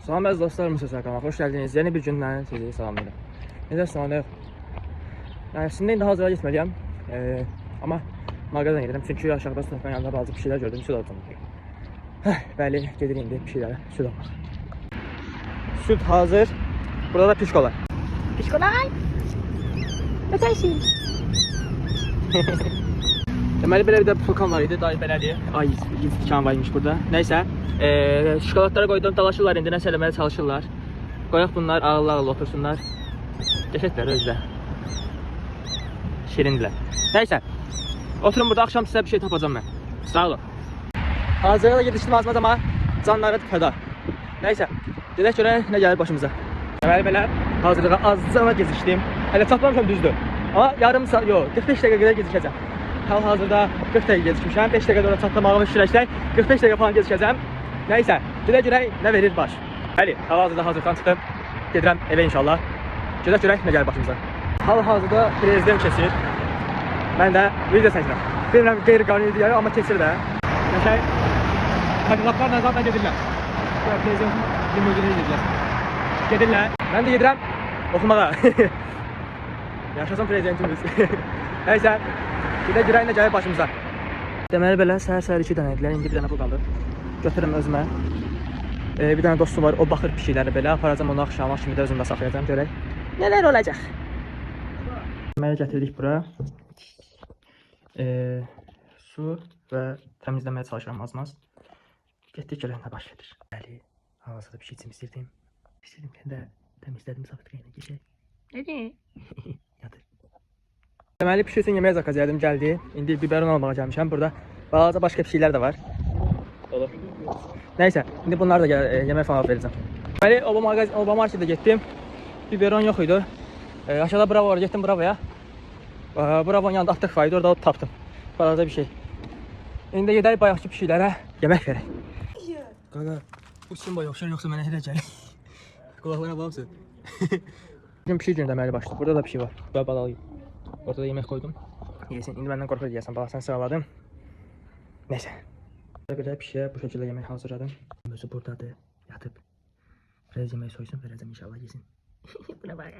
Salam əziz dostlar, Musa kanalıma xoş gəldiniz. Yeni bir gündən sizi salamlayıram. Necəsiniz? Yəni əslində indi hazıra getməliyəm. Amma mağazadan gedirəm çünki aşağıda sınıfın yanında bazı bir şeylər gördüm, süd alacağam. Bəli, gedirik indi bir şeylərə süd almaq. Süd hazır. Burada da pişkolar. Pişkolay. Ötəşin. Deməli belə bir də pulkan var idi, dayı belədir. Ay, tikan varmış burada. Nəysə, şokoladlara qoydum, dalaşırlar indi, nəsə eləməyə çalışırlar. Qoyaq bunlar ağıllı otursunlar. Qəşəklər özdə. Şirindirlər. Nəysə, oturun burada, axşam sizə bir şey tapacağım mən. Sağ olun. Hazırda da gedişdim azmaz amma canları fəda. Nəysə, gedək görək nə gəlir başımıza. Deməli belə hazırlığa azcana gezişdim. Hələ çatmamışam düzdür. Amma yarım saat, yox, 45 dəqiqə qədər gecikəcəm. Hal-hazırda 40 dəqiqə gecikmişəm. 5 dəqiqə sonra çatlamağımı fikirləşdirək. 45 dəqiqə falan gecikəcəm. Nəysə, gedək görək nə verir baş. Bəli, hal-hazırda hazırdan çıxdım. Gedirəm evə inşallah. Gedək görək nə gəlir başımıza. Hal-hazırda prezident keçir. Mən də video çəkirəm. Bilmirəm qeyri-qanuni deyir, amma keçir də. Nəşək, təqdimatlarla zaten gedirlər. Prezidentin limuzini izləyəcək. Gedirlər. Mən də gedirəm oxumağa. Yaşasın prezidentimiz. Nəysə, gedək görək nə gəlir başımıza. Deməli belə səhər-səhər 2 dənə edilər, indi bir dənə bu qaldı. Götürürüm özümə. Bir dənə dostum var, o baxır pişikləri belə. Aparacam onu axşama kimi də özümdə saxlayacam, görək nələr olacaq. Deməli gətirdik bura. Su və təmizləməyə çalışıram az-maz. Getdik görək nə baş verir. Bəli, hal-hazırda bir şey temizlədim. Pisirdim də təmizlədim sapıtqayla keçək. Nədir? Yatır. Deməli pişik üçün yeməyə zakaz edim, gəldi. İndi biberon almağa gəlmişəm. Burada balaca başqa pişiklər də var. Olur. Nəysə, indi bunları da yemək falan verəcəm. Deməli Oba marketə getdim. Biberon yox idi. Aşağıda Bravo var, getdim Bravoya. Bravo'nun yanında artıq var idi, orada tapdım. Balaca bir şey. İndi gedək bayaqçı pişiklərə yemək verək. Qaqa, bu Simba yoxşar yoxsa mənə elə gəlir. Qulaqlarına baxmısın? Bugün pişik günü deməli başlayır. Burada da pişik var. Burada balalıyım. Orada da yemək koydum. Yesin. İndi məndən qorxur deyəsən. Balasını sığaladım. Neyse. Belə pişiyə bu şəkildə yemək hazırladım. Özü buradadır. Yatıb. Biraz yemək soysun, verəcəm inşallah yesin. Buna bax.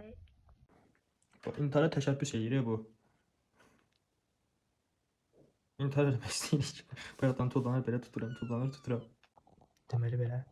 İntihara təşəbbüs edir bu. İntihar etmək istəyirik. Bayaqdan tullanır belə tuturam. Deməli belə.